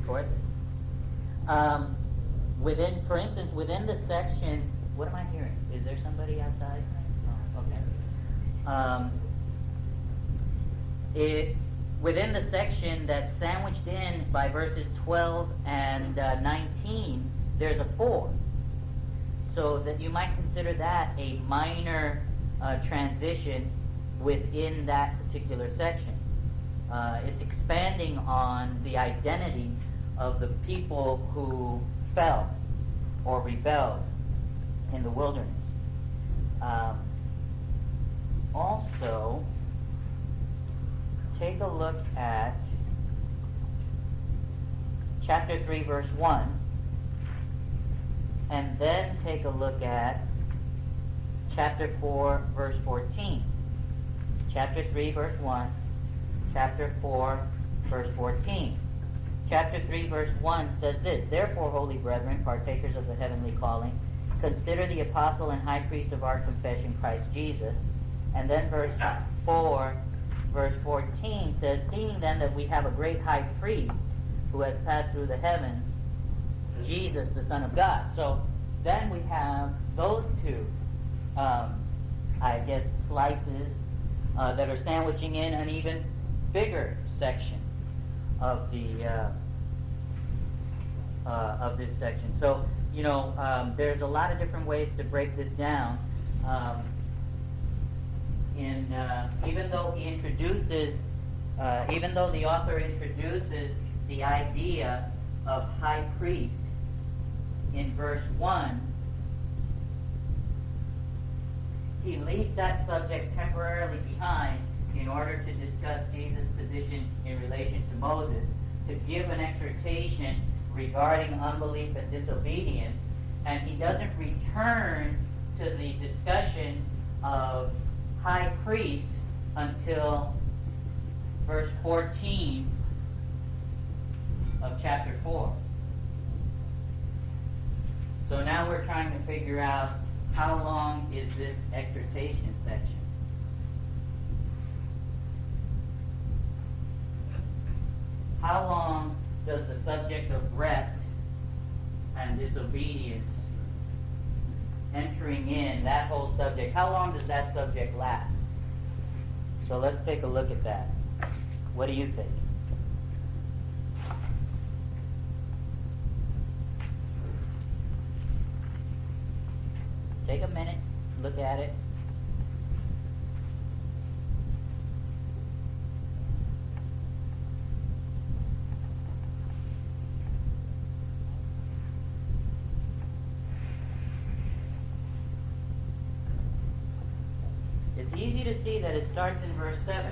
record this. For instance, within the section, what am I hearing? Is there somebody outside? Oh, okay. Within the section that's sandwiched in by verses 12 and 19, there's a 4. So that you might consider that a minor transition within that particular section. It's expanding on the identity of the people who fell or rebelled in the wilderness. Also, take a look at chapter 3, verse 1, and then take a look at chapter 4, verse 14. Chapter 3, verse 1, chapter 4, verse 14. Chapter 3, verse 1 says this, "Therefore, holy brethren, partakers of the heavenly calling, consider the apostle and high priest of our confession, Christ Jesus." And then verse 4, verse 14 says, "Seeing then that we have a great high priest who has passed through the heavens, Jesus, the Son of God." So then we have those two, slices that are sandwiching in an even bigger section of this section. So, there's a lot of different ways to break this down. Even though the author introduces the idea of high priest in verse 1, he leaves that subject temporarily behind in order to discuss Jesus' position in relation to Moses, to give an exhortation regarding unbelief and disobedience, and he doesn't return to the discussion of high priest until verse 14 of chapter 4. So now we're trying to figure out how long is this exhortation section. How long does the subject of rest and disobedience entering in, that whole subject, how long does that subject last? So let's take a look at that. What do you think? Take a minute, look at it. It's easy to see that it starts in verse 7,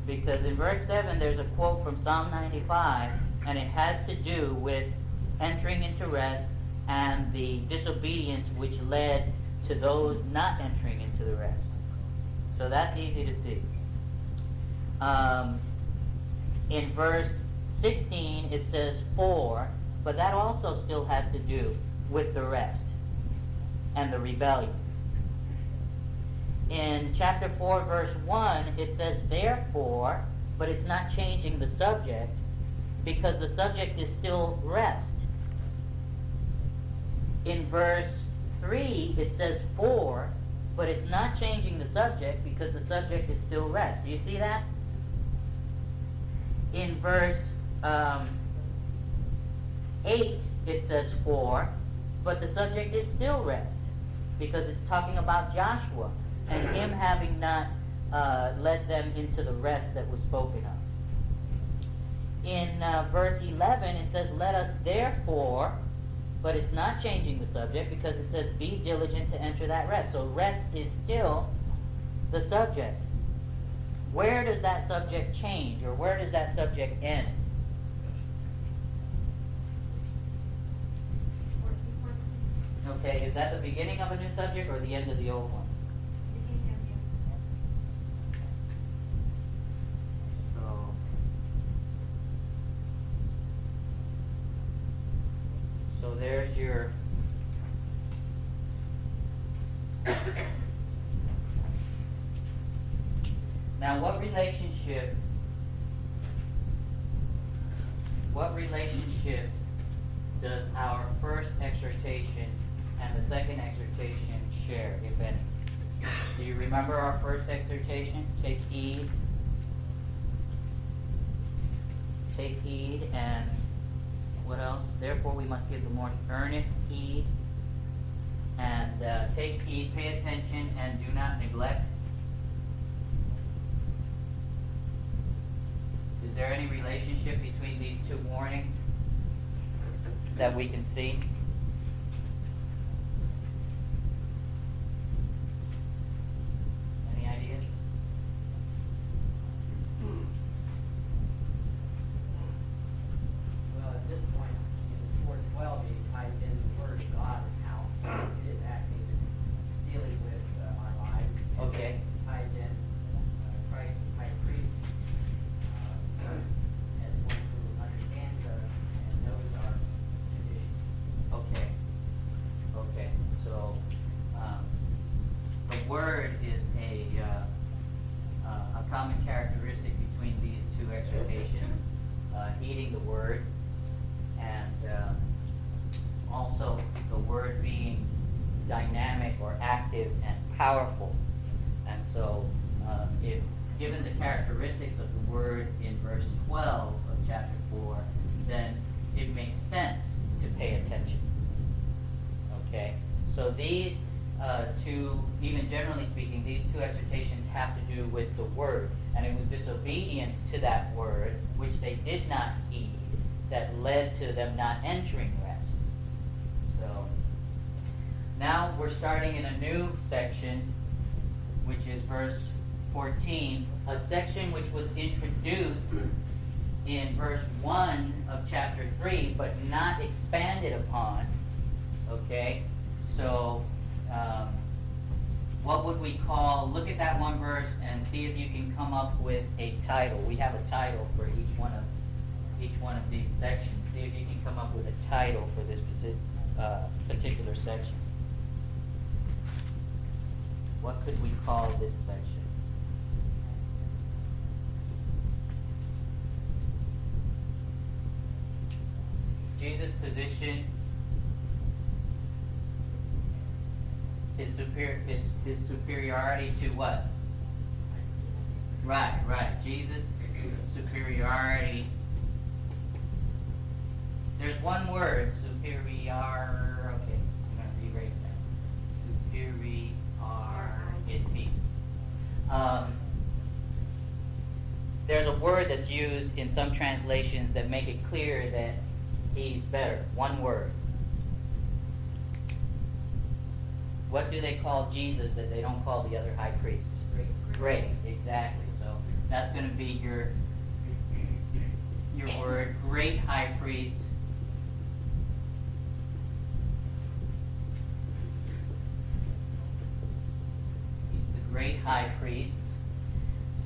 because in verse 7 there's a quote from Psalm 95, and it has to do with entering into rest and the disobedience which led to those not entering into the rest. So that's easy to see. In verse 16 it says "for," but that also still has to do with the rest and the rebellion. In chapter 4, verse 1, it says "therefore," but it's not changing the subject, because the subject is still rest. In verse 3, it says "for," but it's not changing the subject, because the subject is still rest. Do you see that? In verse 8, it says "for," but the subject is still rest, because it's talking about Joshua and him having not led them into the rest that was spoken of. In verse 11, it says "let us therefore," but it's not changing the subject, because it says "be diligent to enter that rest." So rest is still the subject. Where does that subject change, or where does that subject end? Okay, is that the beginning of a new subject or the end of the old one? So there's your now what relationship what relationship does our first exhortation and the second exhortation share, if any? Do you remember our first exhortation? Take heed. Take heed, and what else? Therefore we must give the more earnest heed. And take heed, pay attention, and do not neglect. Is there any relationship between these two warnings that we can see? Any ideas? Well, at this point, in 412, he ties in the Word of God and how it is acting and dealing with our lives. And Okay. ties in Christ, high priest, as one who understands and knows our condition. Okay. Okay. So the word is a common characteristic between these two exhortations: heeding the word, and also the word being dynamic or active and powerful. And so, if given the characteristics of the word in verse 12 of chapter 4, then it makes sense to pay attention. Okay? So these two, even generally speaking, these two exhortations have to do with the word. And it was disobedience to that word, which they did not heed, that led to them not entering rest. So, now we're starting in a new section, which is verse 14, a section which was introduced in verse 1 of chapter 3, but not expanded upon. Okay? So, what would we call, look at that one verse and see if you can come up with a title. We have a title for each one of these sections. See if you can come up with a title for this particular section. What could we call this section? Jesus' position, his superiority to what? Right. Jesus' superiority. There's one word, superior. Okay, I'm going to erase that. Superiority. There's a word that's used in some translations that make it clear that he's better. One word. What do they call Jesus that they don't call the other high priests? Great, exactly. So that's going to be your word, great high priest. He's the great high priest.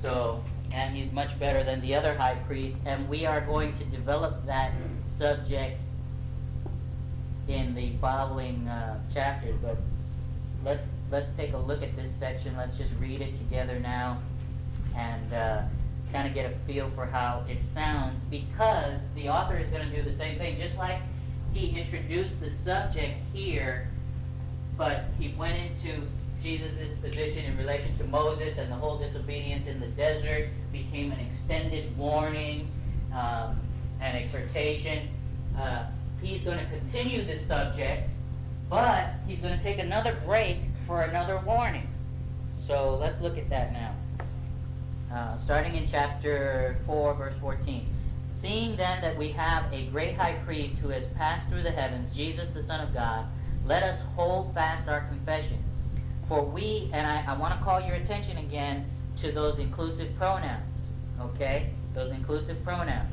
So, and he's much better than the other high priests, and we are going to develop that subject in the following chapters. But let's take a look at this section. Let's just read it together now, and kind of get a feel for how it sounds, because the author is going to do the same thing, just like he introduced the subject here, but he went into Jesus' position in relation to Moses, and the whole disobedience in the desert became an extended warning, an exhortation. He's going to continue this subject, but he's going to take another break for another warning. So let's look at that now. Starting in chapter 4, verse 14. Seeing then that we have a great high priest who has passed through the heavens, Jesus the Son of God, let us hold fast our confession. For we, and I want to call your attention again to those inclusive pronouns, okay? Those inclusive pronouns.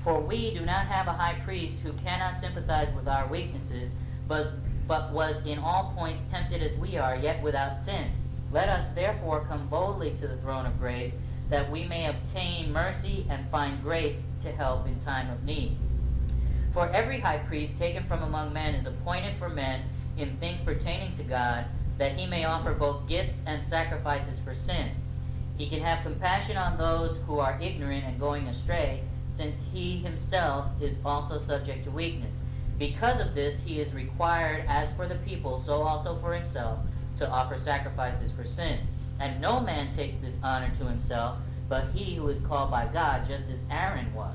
For we do not have a high priest who cannot sympathize with our weaknesses, but was in all points tempted as we are, yet without sin. Let us therefore come boldly to the throne of grace, that we may obtain mercy and find grace to help in time of need. For every high priest taken from among men is appointed for men in things pertaining to God, that he may offer both gifts and sacrifices for sin. He can have compassion on those who are ignorant and going astray, since he himself is also subject to weakness. Because of this, he is required, as for the people, so also for himself, to offer sacrifices for sin. And no man takes this honor to himself, but he who is called by God, just as Aaron was.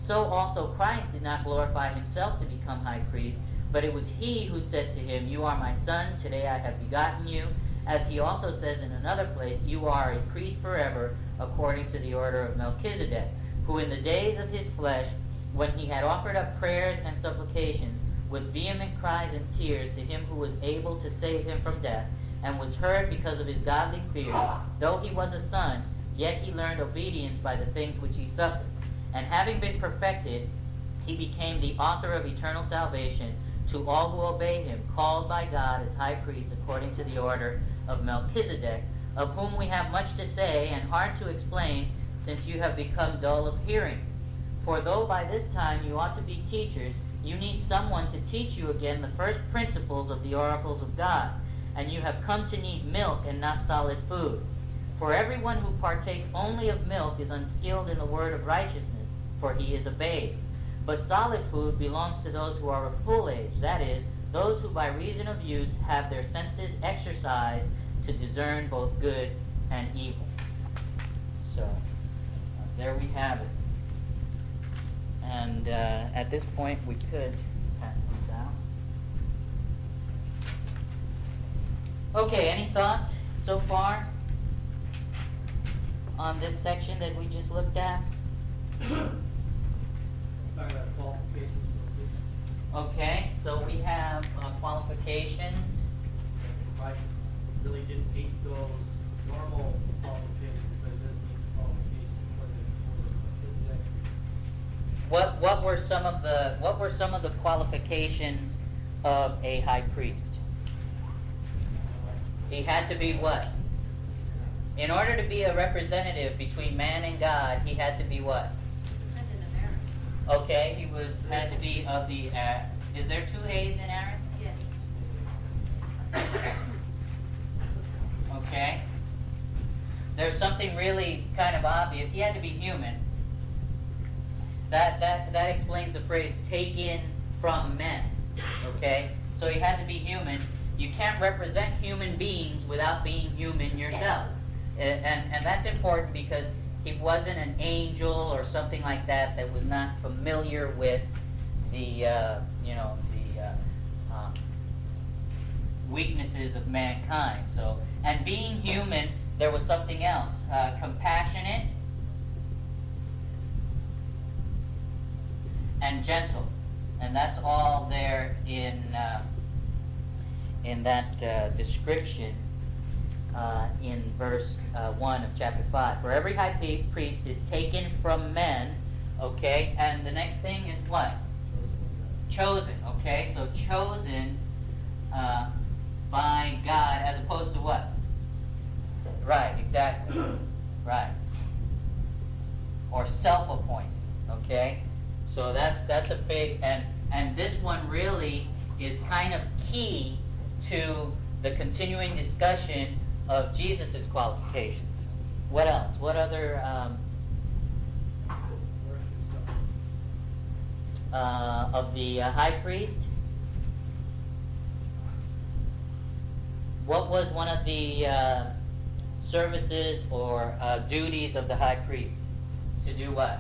So also Christ did not glorify himself to become high priest, but it was he who said to him, "You are my son, today I have begotten you." As he also says in another place, "You are a priest forever, according to the order of Melchizedek, who in the days of his flesh, when he had offered up prayers and supplications, with vehement cries and tears to him who was able to save him from death, and was heard because of his godly fear, though he was a son, yet he learned obedience by the things which he suffered. And having been perfected, he became the author of eternal salvation to all who obey him, called by God as high priest according to the order of Melchizedek, of whom we have much to say and hard to explain, since you have become dull of hearing. For though by this time you ought to be teachers, you need someone to teach you again the first principles of the oracles of God, and you have come to need milk and not solid food. For everyone who partakes only of milk is unskilled in the word of righteousness, for he is a babe. But solid food belongs to those who are of full age, that is, those who by reason of use have their senses exercised to discern both good and evil. So, there we have it. And at this point, we could pass these out. Okay, any thoughts so far on this section that we just looked at? Okay, so we have qualifications. Christ really didn't meet those normal qualifications, but it does meet the qualifications for the What were some of the qualifications of a high priest? He had to be what? In order to be a representative between man and God, he had to be what? Okay, he had to be of the. Is there two A's in Aaron? Yes. Okay. There's something really kind of obvious. He had to be human. That explains the phrase "taken from men." Okay, so he had to be human. You can't represent human beings without being human yourself, and that's important because he wasn't an angel or something like that was not familiar with the weaknesses of mankind. So, and being human, there was something else: compassionate and gentle, and that's all there in that description. In verse 1 of chapter 5. For every high priest is taken from men, okay? And the next thing is what? Chosen, okay? So chosen by God as opposed to what? Right, exactly. Right. Or self-appointed, okay? So that's a big, and this one really is kind of key to the continuing discussion of Jesus' qualifications. What else? What other of the high priest? What was one of the services or duties of the high priest? To do what?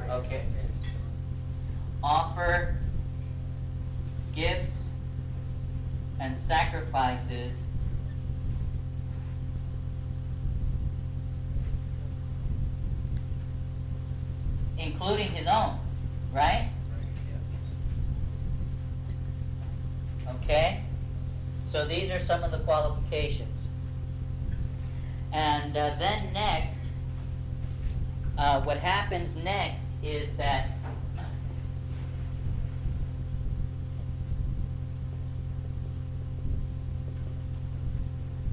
Okay. Offer gifts and sacrifices including his own, right? Okay? So these are some of the qualifications. And then next, what happens next is that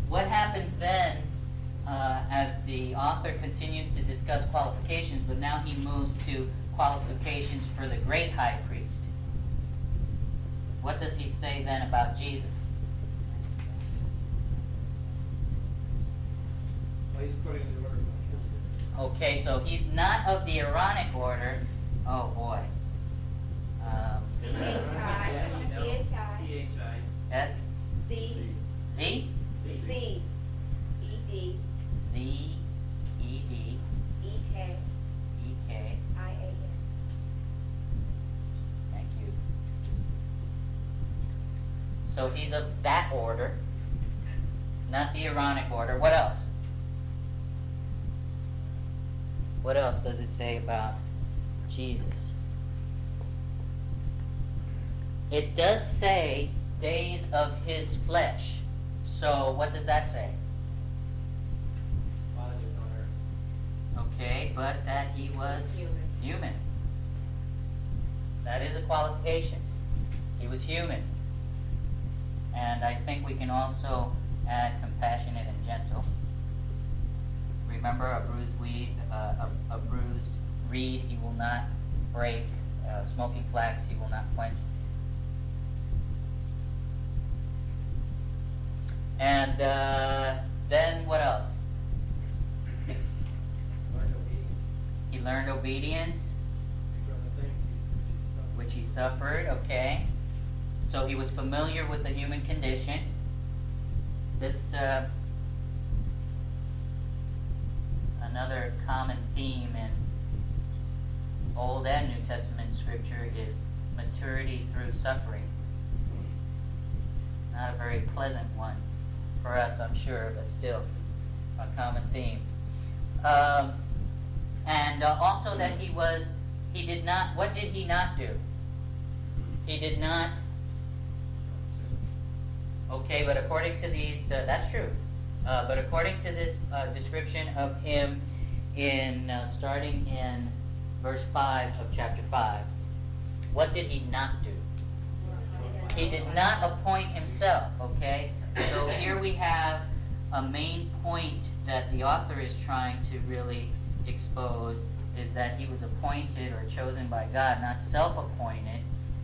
what happens then as the author continues to discuss qualifications, but now he moves to qualifications for the great high priest. What does he say then about Jesus? Well, he's according to the order of Melchizedek. Okay, so he's not of the Aaronic order, Oh boy. S Z Z E D E K. Thank you. So he's of that order, not the Aaronic order. What else? What else does it say about Jesus? It does say days of his flesh. So what does that say? While he was on earth. Okay, but that he was human. That is a qualification. He was human. And I think we can also add compassionate and gentle. Remember, a bruised reed he will not break, smoking flax he will not quench. And then what else? Learned obedience. He learned obedience, From the things which he suffered, okay. So he was familiar with the human condition. This, another common theme in Old and New Testament scripture is maturity through suffering. Not a very pleasant one for us, I'm sure, but still a common theme. And also that he did not, what did he not do? He did not, okay, but according to these, that's true. But according to this description of him in starting in verse 5 of chapter 5, what did he not do? He did not appoint himself, okay? So here we have a main point that the author is trying to really expose, is that he was appointed or chosen by God, not self-appointed.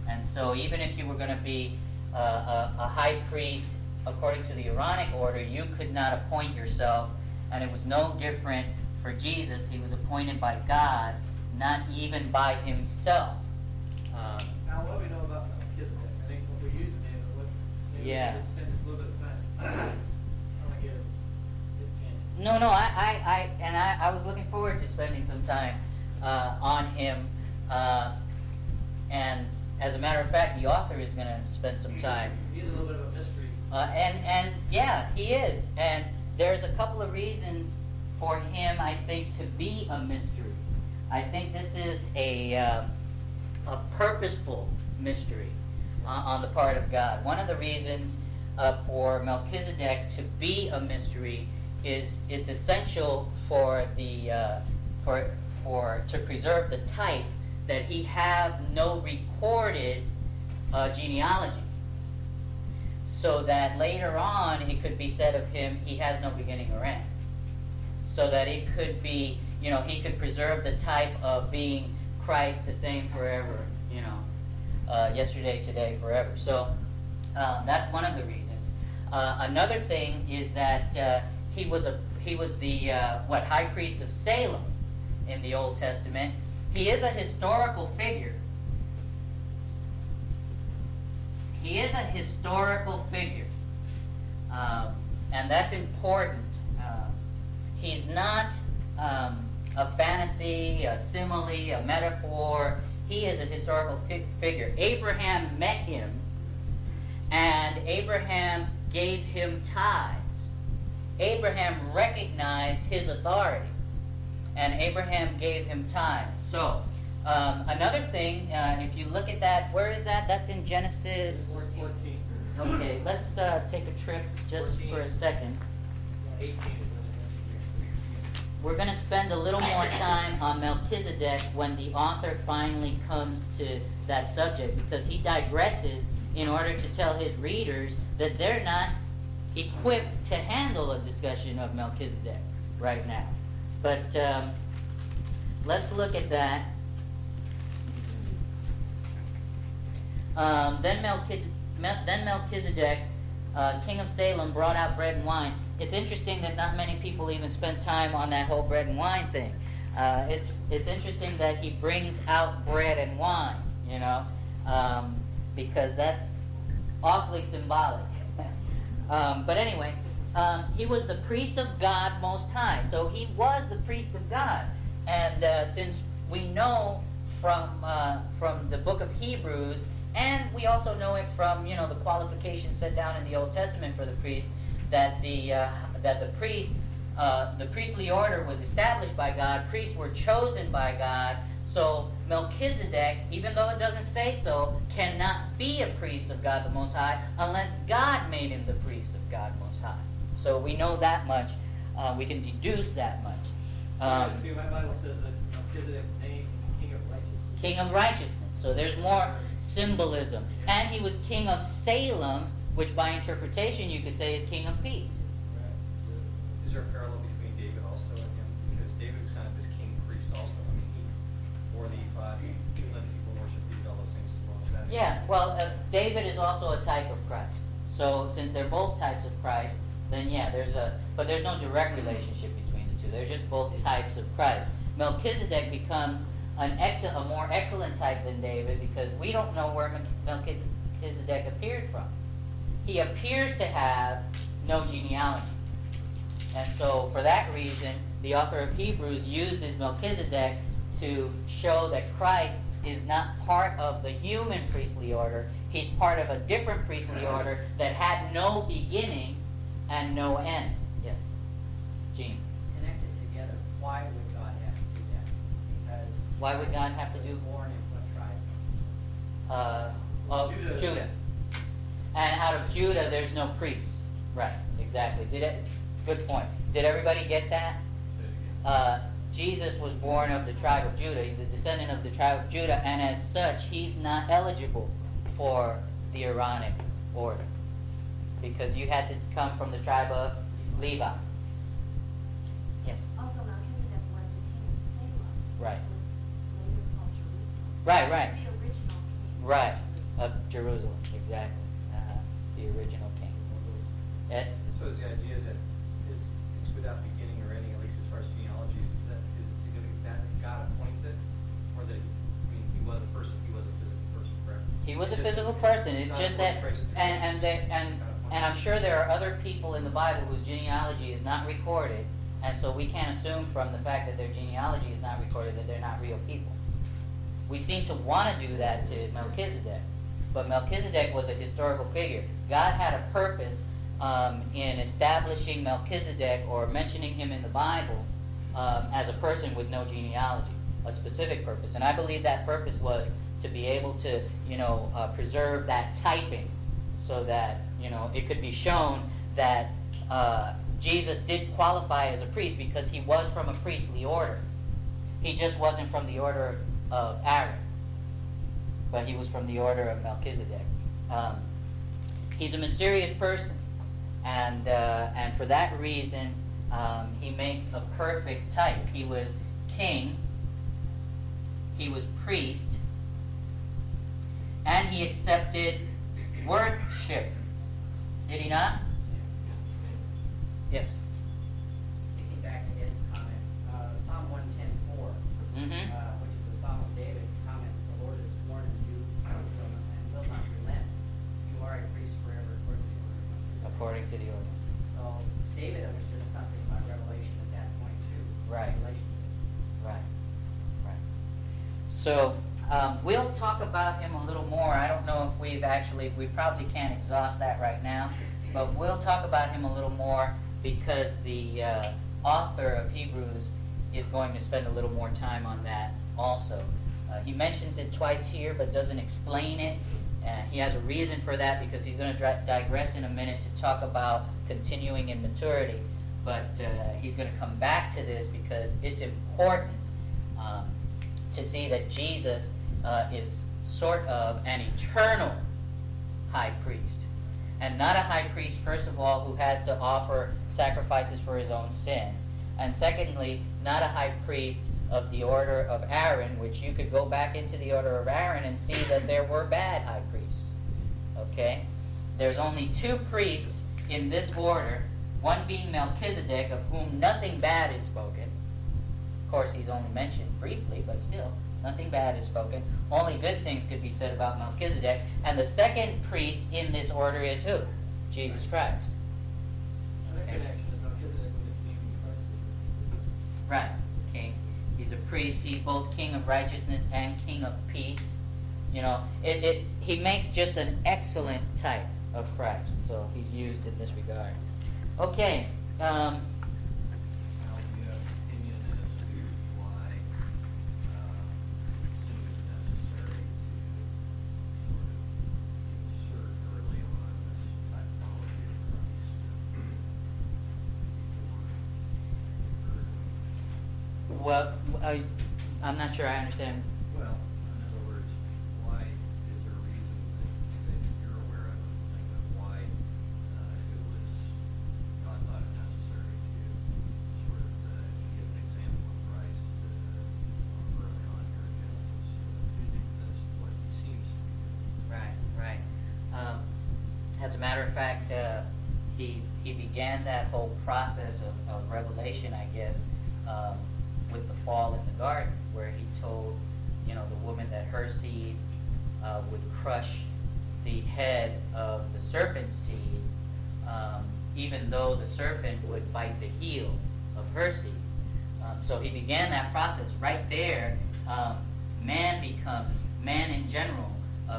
And so even if you were going to be a high priest according to the Aaronic order, you could not appoint yourself, and it was no different for Jesus. He was appointed by God, not even by himself. Now, what we know about Melchizedek, I think what we use the name of what maybe Yeah. we could spend just a little bit of time. I want to give his chance. No, I was looking forward to spending some time on him, and as a matter of fact, the author is going to spend some time. He's a little bit of a mystery. And yeah, he is. And there's a couple of reasons for him, I think, to be a mystery. I think this is a purposeful mystery on the part of God. One of the reasons for Melchizedek to be a mystery is it's essential for the to preserve the type that he have no recorded genealogy, so that later on it could be said of him he has no beginning or end, so that it could be, he could preserve the type of being Christ the same forever, yesterday, today, forever. So that's one of the reasons. Another thing is that he was the high priest of Salem in the Old Testament. He is a historical figure. He is a historical figure, and that's important. He's not a fantasy, a simile, a metaphor. He is a historical figure. Abraham met him, and Abraham gave him tithes. Abraham recognized his authority, and Abraham gave him tithes. So, another thing, if you look at that, where is that? That's in Genesis 14. Okay, let's take a trip just 14. for a second. 18 is when it We're going to spend a little more time on Melchizedek when the author finally comes to that subject, because he digresses in order to tell his readers that they're not equipped to handle a discussion of Melchizedek right now. But let's look at that. Then Melchizedek, king of Salem, brought out bread and wine. It's interesting that not many people even spend time on that whole bread and wine thing. It's interesting that he brings out bread and wine, because that's awfully symbolic. But anyway, he was the priest of God Most High. So he was the priest of God. And since we know from the book of Hebrews, and we also know it from the qualifications set down in the Old Testament for the priest, that the priestly order was established by God. Priests were chosen by God. So Melchizedek, even though it doesn't say so, cannot be a priest of God the Most High unless God made him the priest of God Most High. So we know that much. We can deduce that much. My Bible says that Melchizedek's name is King of Righteousness. King of Righteousness. So there's more symbolism. And he was King of Salem, which by interpretation you could say is King of Peace. Is there a parallel between David also and him? Because David was kind of this king priest also. I mean, he wore the ephod, he let people worship, he did all those things as well. Is that Yeah, well, David is also a type of Christ. So since they're both types of Christ, then yeah, but there's no direct relationship between the two. They're just both types of Christ. Melchizedek becomes a more excellent type than David because we don't know where Melchizedek appeared from. He appears to have no genealogy. And so for that reason, the author of Hebrews uses Melchizedek to show that Christ is not part of the human priestly order. He's part of a different priestly order that had no beginning and no end. Yes. Gene. Connected together, why would God have to do that? Because Why would God have to do? born in what tribe? Of Judah. Judah. And out of Judah, there's no priests. Right, exactly. Good point. Did everybody get that? Jesus was born of the tribe of Judah. He's a descendant of the tribe of Judah, and as such, he's not eligible for the Aaronic order because you had to come from the tribe of Levi. Yes. Also, Melchizedek was the king of Salem. Right. Which was later called Jerusalem. Right, So right. The original king. Right, Jerusalem. of Jerusalem, exactly. The original king. Ed? So is the idea that it's without beginning or ending, at least as far as genealogy, is it significant that God appoints it? Or that, he was a person, he was a physical person, correct? He was a It's just- physical person. It's not just what that, Christ did. and I'm sure there are other people in the Bible whose genealogy is not recorded, and so we can't assume from the fact that their genealogy is not recorded that they're not real people. We seem to want to do that to Melchizedek, but Melchizedek was a historical figure. God had a purpose in establishing Melchizedek or mentioning him in the Bible as a person with no genealogy, a specific purpose. And I believe that purpose was to be able to, preserve that typing so that, it could be shown that Jesus did qualify as a priest because he was from a priestly order. He just wasn't from the order of Aaron, but he was from the order of Melchizedek. He's a mysterious person, and for that reason, he makes a perfect type. He was king, he was priest, and he accepted worship. Did he not? Yes. Thinking back to Ed's comment, Psalm 110:4, Mm-hmm. which is the Psalm of David, comments, "The Lord has sworn in you and will not relent. You are a priest forever according to the order of Melchizedek." According to the order. So David understood something about revelation at that point too. Right. Revelation. Right. So we'll talk about him a little more. I don't know if we probably can't exhaust that right now, but we'll talk about him a little more because the author of Hebrews is going to spend a little more time on that also. He mentions it twice here but doesn't explain it. He has a reason for that because he's going to digress in a minute to talk about continuing in maturity. But he's going to come back to this because it's important to see that Jesus is sort of an eternal high priest. And not a high priest, first of all, who has to offer sacrifices for his own sin. And secondly, not a high priest of the order of Aaron, which you could go back into the order of Aaron and see that there were bad high priests. Okay? There's only two priests in this order, one being Melchizedek, of whom nothing bad is spoken, Of course, he's only mentioned briefly, but still, nothing bad is spoken. Only good things could be said about Melchizedek. And the second priest in this order is who? Jesus Christ. That connection to Melchizedek with it being Christ. Right, king. He's a priest. He's both king of righteousness and king of peace. You know, he makes just an excellent type of Christ. So he's used in this regard. Okay. Now, do you have an opinion as to why it seems necessary to sort of insert early on this typology of Christ? Well, I'm not sure I understand. Well, in other words, why is there a reason that you're aware of, why it was God thought it necessary to sort of give an example of Christ early on here in Genesis? That's what he seems to be doing. Right. As a matter of fact, he began that whole process of revelation, I guess, with the fall in the garden, where he told, the woman that her seed would crush the head of the serpent's seed, even though the serpent would bite the heel of her seed. So he began that process right there. Man in general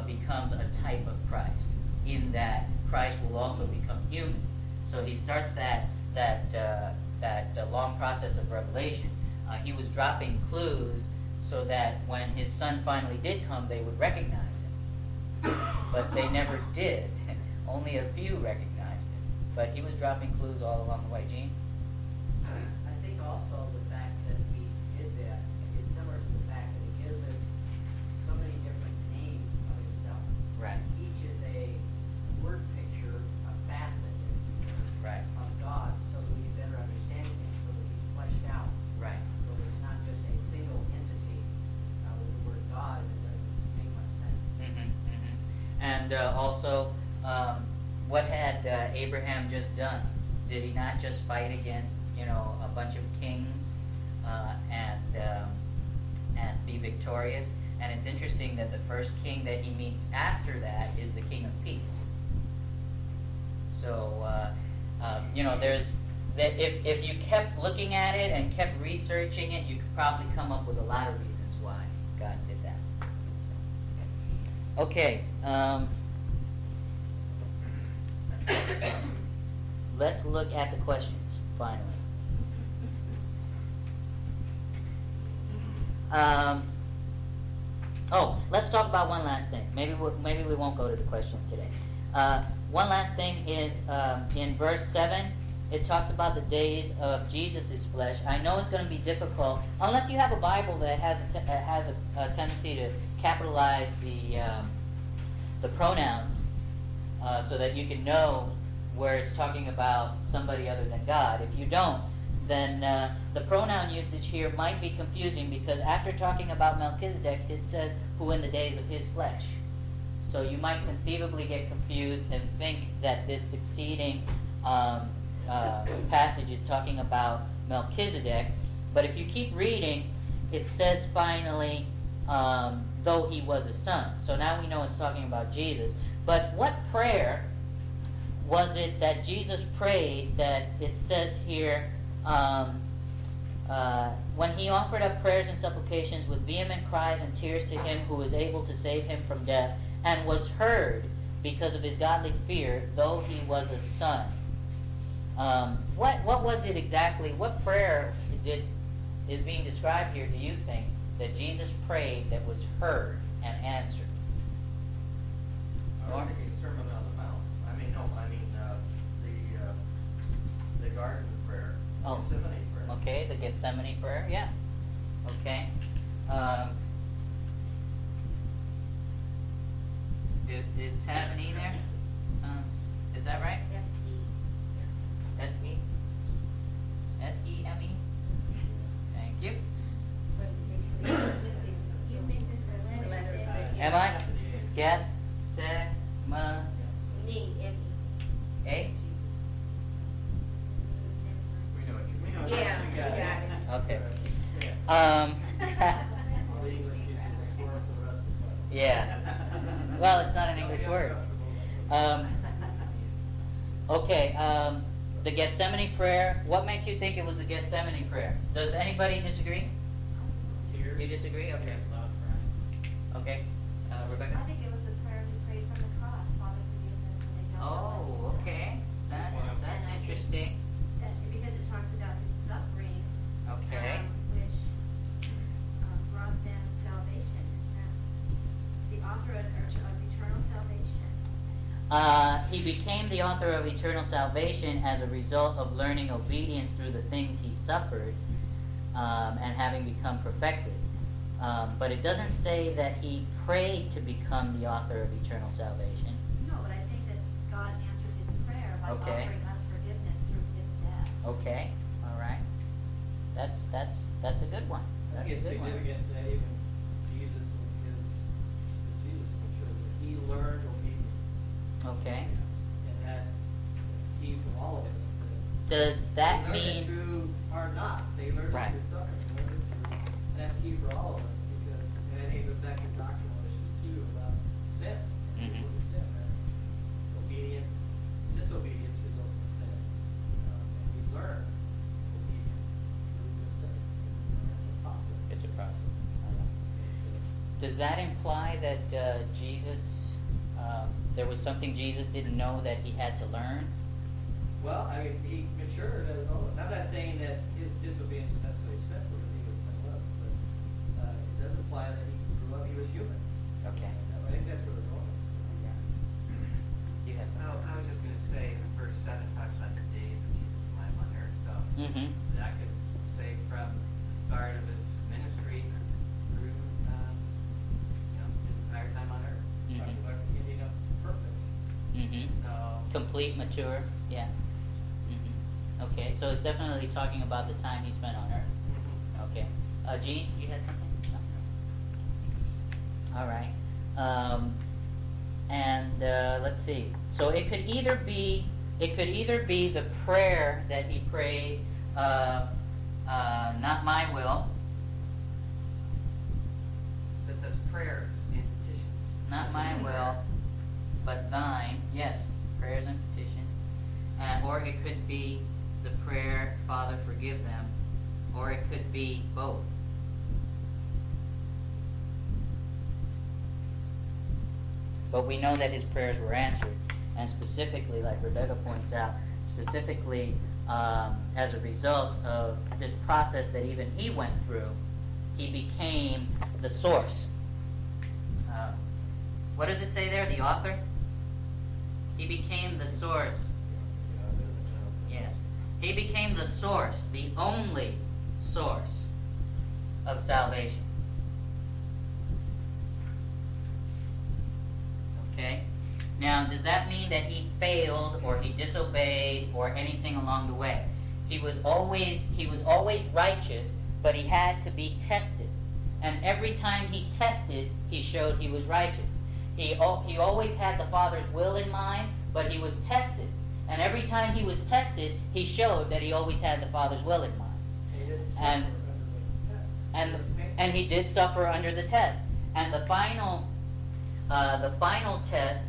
becomes a type of Christ, in that Christ will also become human. So he starts that long process of revelation. He was dropping clues so that when his son finally did come, they would recognize him. But they never did. Only a few recognized him. But he was dropping clues all along the way. Gene? I think also the fact that he did that is similar to the fact that he gives us so many different names of himself. Right. Each is a word picture, a facet, if you will, Right. of God, so that we can better understand him, so that he's fleshed out. Right. So it's not just a single entity with the word God, and it doesn't make much sense. And also, what had Abraham just done? Did he not just fight against, a bunch of kings and be victorious? And it's interesting that the first king that he meets after that is the king of peace. So, there's that. If you kept looking at it and kept researching it, you could probably come up with a lot of reasons why God did that. Okay. Let's look at the questions finally. Let's talk about one last thing. Maybe we won't go to the questions today. One last thing is in verse 7, it talks about the days of Jesus' flesh. I know it's going to be difficult, unless you have a Bible that has a tendency to capitalize the pronouns so that you can know where it's talking about somebody other than God. If you don't, then the pronoun usage here might be confusing, because after talking about Melchizedek, it says, who in the days of his flesh. So you might conceivably get confused and think that this succeeding passage is talking about Melchizedek. But if you keep reading, it says finally, though he was a son. So now we know it's talking about Jesus. But what prayer was it that Jesus prayed that it says here, when he offered up prayers and supplications with vehement cries and tears to him who was able to save him from death, and was heard because of his godly fear, though he was a son? What was it exactly? What prayer is being described here, do you think, that Jesus prayed that was heard and answered? I was thinking Sermon on the Mount. The garden prayer. Oh. Gethsemane prayer. Okay, the Gethsemane prayer, yeah. Okay. Is have an E there? Is that right? S-E? S-E-M-E? Thank you. Am I? Gethsemane. A? We know what you mean. Yeah, You got you got it. Okay. Um, All the English teachers will squirm for the rest of the class. yeah. Well, it's not an English word. Okay, the Gethsemane prayer. What makes you think it was the Gethsemane prayer? Does anybody disagree? Tears. You disagree? Okay. Loud crying. Okay. Rebecca? I think it was the prayer he prayed from the cross, Father, forgive them, for they don't know Oh, what they do. okay. That's And I think interesting. because it talks about his suffering, Okay. which brought them salvation. Isn't that the author of eternal salvation? He became the author of eternal salvation as a result of learning obedience through the things he suffered and having become perfected. But it doesn't say that he prayed to become the author of eternal salvation. No, but I think that God answered his prayer by Okay. offering us forgiveness through his death. Okay, all right. That's a good one. I That's think a it's good one. significant that even Jesus shows that he learned obedience. Okay. And that key for all of us. Does that they learned it mean? through our not. They learned Right. it through suffering. They learned it through, and that's key for all of us because and I think it goes back to doctrinal issues too about sin. Mhm. What is sin? That obedience, disobedience results in sin. And we learn obedience through mistake. And it's a process. It's a process. Does that imply that Jesus, there was something Jesus didn't know that he had to learn? Well, I mean, he matured as always. I'm not saying that his disobedience was necessarily sinful because he was sinless, but it does imply that he grew up, he was human. Okay. I think that's where we're going. You had No, something. I was just gonna say, verse 7 talks about the days of Jesus' life on earth, so Mm-hmm. that could say from the start of his ministry through, his entire time on earth. Mhm. Talking about ending up perfect. Mm-hmm. So, Complete, mature, yeah. Mm-hmm. Okay, so it's definitely talking about the time he spent on earth. Okay. Gene, you had something? No. All right. Let's see. So it could either be the prayer that he prayed, not my will, that says prayers and petitions. not my will, but thine. Yes, prayers and petitions. Or it could be the prayer, Father, forgive them. Or it could be both. But we know that his prayers were answered. And specifically, like Rebecca points out, specifically as a result of this process that even he went through, he became the source. What does it say there, the author? He became the source. Yes. He became the source, the only source of salvation. Okay? Now, does that mean that he failed or he disobeyed or anything along the way? He was always righteous, but he had to be tested. And every time he tested, he showed he was righteous. He always had the Father's will in mind, but he was tested. And every time he was tested, he showed that he always had the Father's will in mind. He didn't And- suffer under the test. And he did suffer under the test. And the final test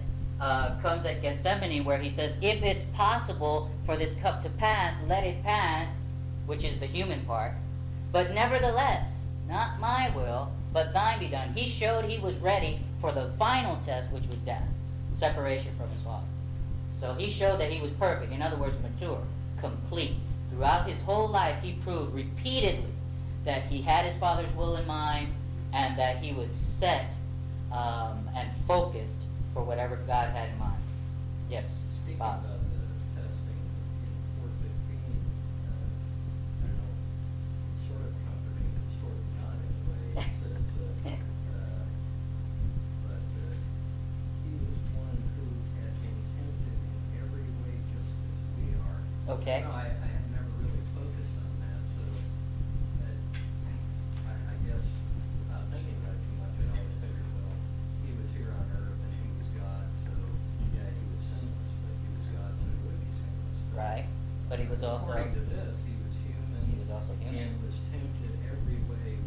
comes at Gethsemane, where he says, if it's possible for this cup to pass, let it pass, which is the human part. But nevertheless, not my will, but thine be done. He showed he was ready for the final test, which was death, separation from his Father. So he showed that he was perfect. In other words, mature, complete. Throughout his whole life, he proved repeatedly that he had his Father's will in mind and that he was set and focused for whatever God had in mind. Yes, Speaking Bob. about the testing in 4:15, I don't know, sort of comforting, but sort of not in a way. It says, but he was one who had been tempted in every way just as we are. Okay. No, I have never really focused on that, so I guess without thinking about it too much, I always figured, well, he was here on earth and he was God, so yeah, he was sinless, but he was God, so he would be sinless. But Right. But he was also... according to this, he was human. He was also human. And was tempted every way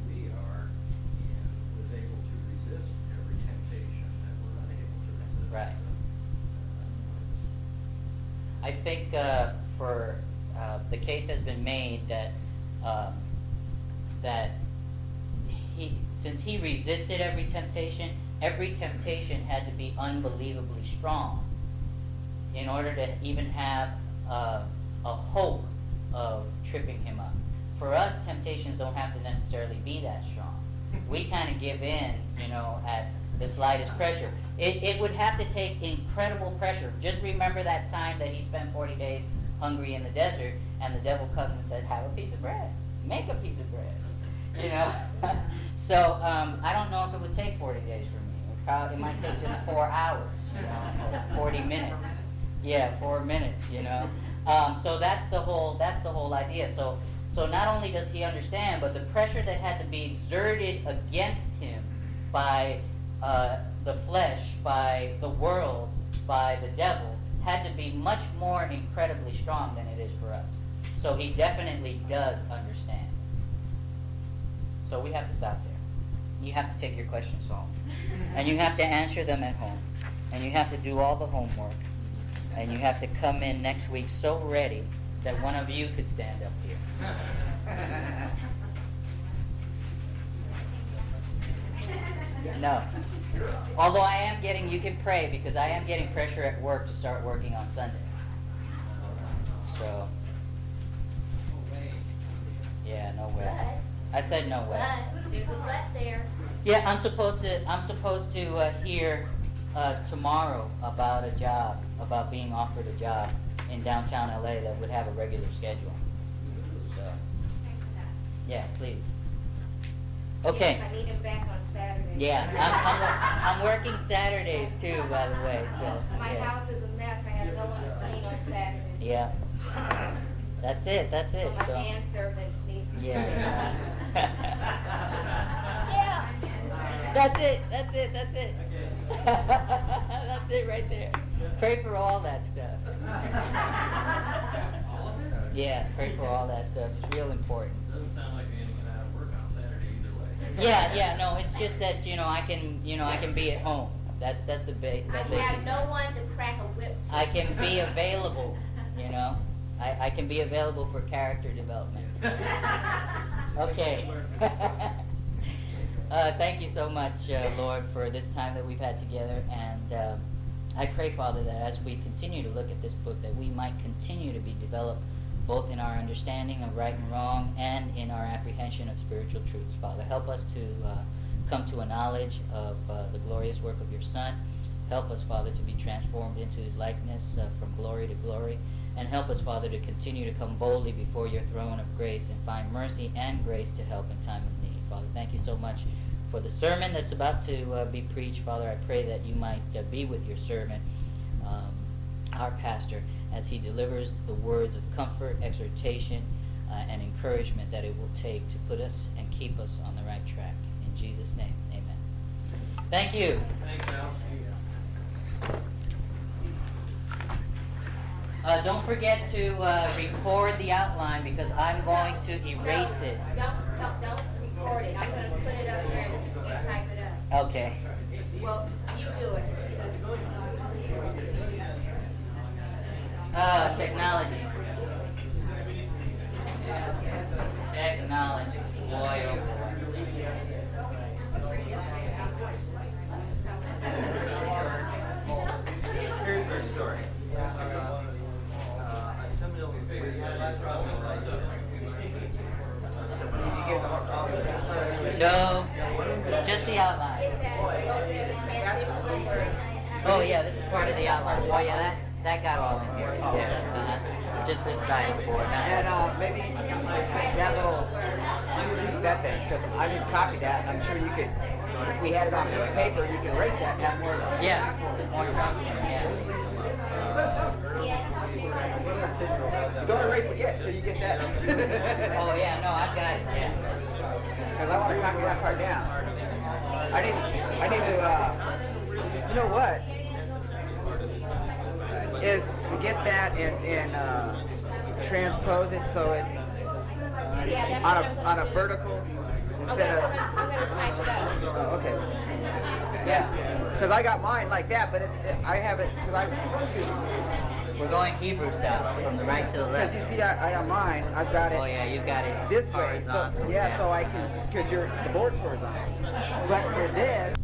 I think for the case has been made that that since he resisted every temptation had to be unbelievably strong in order to even have a hope of tripping him up. For us, temptations don't have to necessarily be that strong. We kind of give in, at the slightest pressure. It would have to take incredible pressure. Just remember that time that he spent 40 days hungry in the desert, and the devil comes and said, have a piece of bread. Make a piece of bread. So I don't know if it would take 40 days for me. It might take just 4 hours, 40 minutes. Yeah, 4 minutes, So that's the whole idea. So not only does he understand, but the pressure that had to be exerted against him by the flesh, by the world, by the devil, had to be much more incredibly strong than it is for us. So he definitely does understand. So we have to stop there. You have to take your questions home. And you have to answer them at home. And you have to do all the homework. And you have to come in next week so ready that one of you could stand up here. No. Although you can pray, because I am getting pressure at work to start working on Sunday. So. Yeah, no way. But, I said no way. but, there's a but there. Yeah, I'm supposed to hear tomorrow about a job, about being offered a job in downtown LA that would have a regular schedule. So, yeah, please. Okay. Yes, I need him back on Saturday. Yeah, I'm working Saturdays too, by the way. So My yeah. house is a mess. I have no one to clean on Saturday. Yeah. That's it. So my manservant needs to Yeah. Yeah. That's it. That's it right there. Pray for all that stuff. Yeah, pray for all that stuff. It's real important. Doesn't sound like you're gonna get out of work on Saturday either way. Yeah, no, it's just that, I can be at home. That's the basic. I have no one to crack a whip to. I can be available, I can be available for character development. Okay. Thank you so much, Lord, for this time that we've had together. And I pray, Father, that as we continue to look at this book, that we might continue to be developed both in our understanding of right and wrong and in our apprehension of spiritual truths. Father, help us to come to a knowledge of the glorious work of your Son. Help us, Father, to be transformed into his likeness from glory to glory. And help us, Father, to continue to come boldly before your throne of grace and find mercy and grace to help in time of need. Father, thank you so much for the sermon that's about to be preached. Father, I pray that you might be with your servant, our pastor, as he delivers the words of comfort, exhortation, and encouragement that it will take to put us and keep us on the right track. In Jesus' name, amen. Thank you. Thanks, Al. Don't forget to record the outline, because I'm going to erase it. Don't record it. I'm going to put it up there and you type it up. Okay. Well, you do it. Technology. Technology. Boy, oh boy. Here's their story. A seminal figure. Did you get more coffee? No, just the outline. Oh yeah, this is part of the outline. Oh yeah, that got all in here. Yeah, just this side of the board. And maybe that little, that thing, because I didn't copy that, and I'm sure you could, if we had it on piece of paper, you could erase that and have more. Yeah, more document, yes. Don't erase it yet till you get that. Oh yeah, no, I've got it. Yeah. Because I want to copy that part down. I need to, you know what? Is to get that and transpose it so it's on a vertical instead of. I'm going to type it up. Oh, okay. Yeah. Because I got mine like that, but I have it because I We're going Hebrew style, from the right to the Because left. you see, I on mine, I've got it Oh yeah, you've got it this way. So, horizontal. yeah, so I can, because the board's horizontal. But for this,